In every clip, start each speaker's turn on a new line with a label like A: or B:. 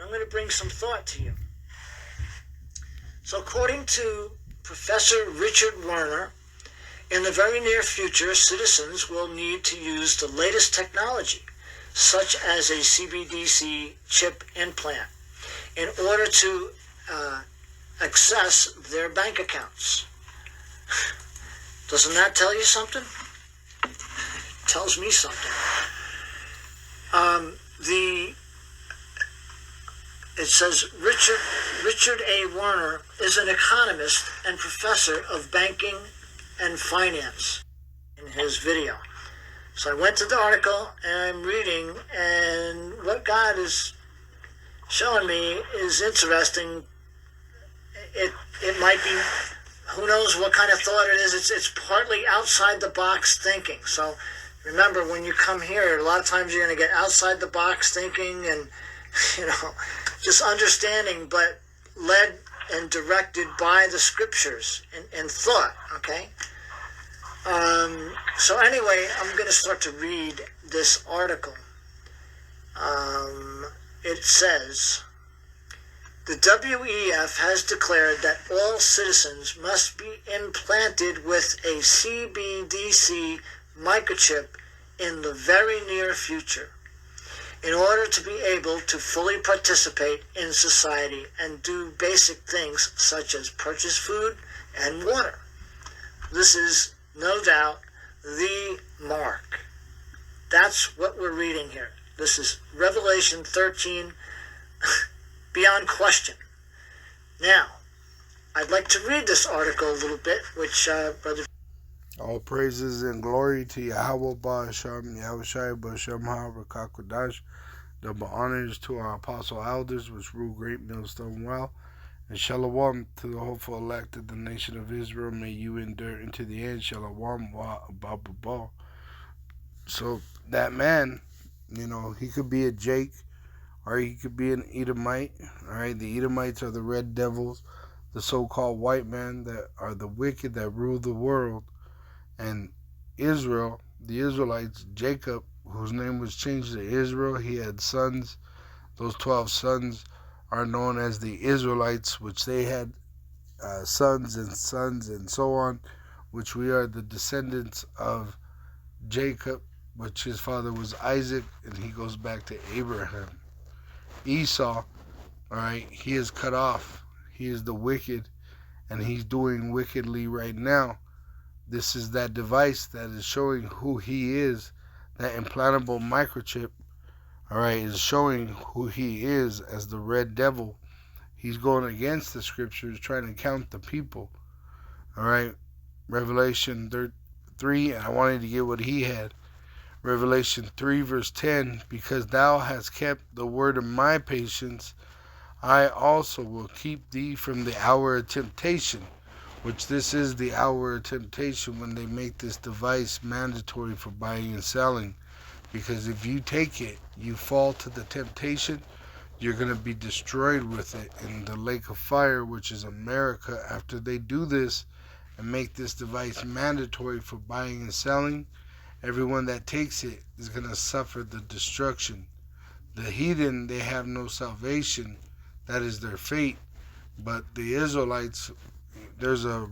A: I'm going to bring some thought to you. So according to Professor Richard Werner, in the very near future, citizens will need to use the latest technology, such as a CBDC chip implant, in order to access their bank accounts. Doesn't that tell you something? Tells me something. It says Richard A. Werner is an economist and professor of banking and finance in his video. So I went to the article and I'm reading, and what God is showing me is interesting. It might be, who knows what kind of thought it is. It's partly outside the box thinking. So remember, when you come here, a lot of times you're going to get outside the box thinking and, just understanding, but led and directed by the scriptures and thought, okay? So anyway, I'm going to start to read this article. It says, the WEF has declared that all citizens must be implanted with a CBDC microchip in the very near future in order to be able to fully participate in society and do basic things such as purchase food and water. This is, no doubt, the mark. That's what we're reading here. This is Revelation 13, beyond question. Now, I'd like to read this article a little bit, which Brother...
B: All praises and glory to Yahweh Ba'asham, Yahushai Ba'asham HaRakakodash. Double honors to our apostle elders, which rule Great Millstone well. And shalom to the hopeful elect of the nation of Israel. May you endure into the end. Shalom wa abababa. So that man, he could be a Jake, or he could be an Edomite. All right, the Edomites are the red devils, the so-called white men that are the wicked that rule the world. And Israel, the Israelites, Jacob, whose name was changed to Israel, he had sons. Those 12 sons are known as the Israelites, which they had sons and so on, which we are the descendants of Jacob, which his father was Isaac, and he goes back to Abraham. Esau, all right, he is cut off. He is the wicked, and he's doing wickedly right now. This is that device that is showing who he is. That implantable microchip, all right, is showing who he is as the red devil. He's going against the scriptures, trying to count the people. All right, Revelation 3, and I wanted to get what he had. Revelation 3, verse 10, because thou hast kept the word of my patience, I also will keep thee from the hour of temptation. Which this is the hour of temptation when they make this device mandatory for buying and selling. Because if you take it, you fall to the temptation, you're going to be destroyed with it in the lake of fire, which is America. After they do this and make this device mandatory for buying and selling, everyone that takes it is going to suffer the destruction. The heathen, they have no salvation. That is their fate. But the Israelites, there's a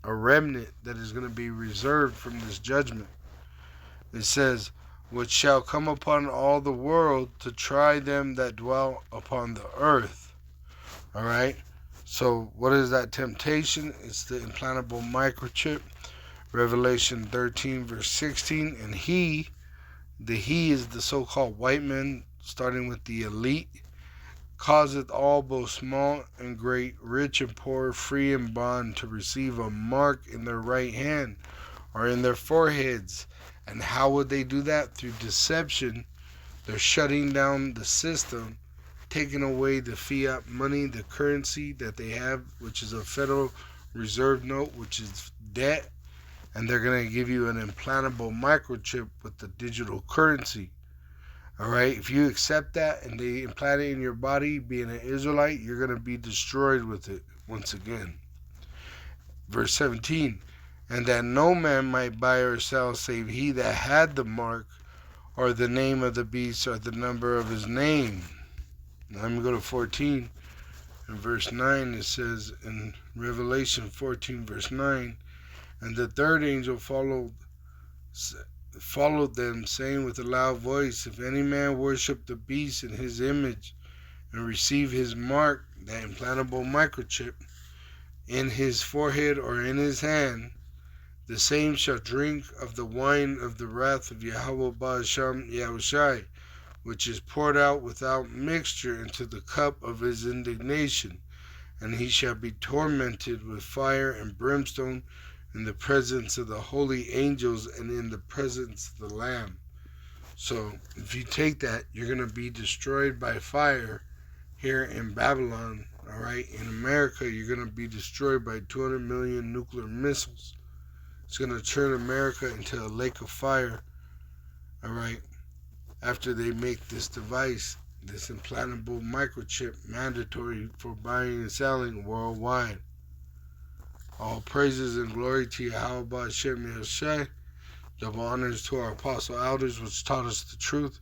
B: remnant that is going to be reserved from this judgment. It says, which shall come upon all the world to try them that dwell upon the earth. All right. So what is that temptation? It's the implantable microchip. Revelation 13, verse 16. And he is the so-called white men, starting with the elite, causeth all both small and great, rich and poor, free and bond, to receive a mark in their right hand or in their foreheads. And how would they do that? Through deception. They're shutting down the system, taking away the fiat money, the currency that they have, which is a Federal Reserve note, which is debt. And they're going to give you an implantable microchip with the digital currency. All right, if you accept that and they implant it in your body, being an Israelite, you're going to be destroyed with it once again. Verse 17, and that no man might buy or sell save he that had the mark or the name of the beast, or the number of his name. Now let me go to 14. In verse 9 it says, in Revelation 14 verse 9, and the third angel followed them, saying with a loud voice, if any man worship the beast in his image, and receive his mark, that implantable microchip, in his forehead or in his hand, the same shall drink of the wine of the wrath of Yahweh Ba'asham Yahushai, which is poured out without mixture into the cup of his indignation, and he shall be tormented with fire and brimstone in the presence of the holy angels and in the presence of the Lamb. So if you take that, you're going to be destroyed by fire here in Babylon. All right, in America, you're going to be destroyed by 200 million nuclear missiles. It's going to turn America into a lake of fire. All right, after they make this device, this implantable microchip, mandatory for buying and selling worldwide. All praises and glory to Yahweh Hashem Yahushai. Double honors to our apostle elders, which taught us the truth.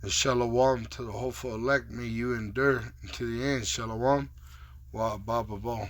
B: And shalom to the hopeful elect. May you endure unto the end. Shalom. Wa Baba Bo.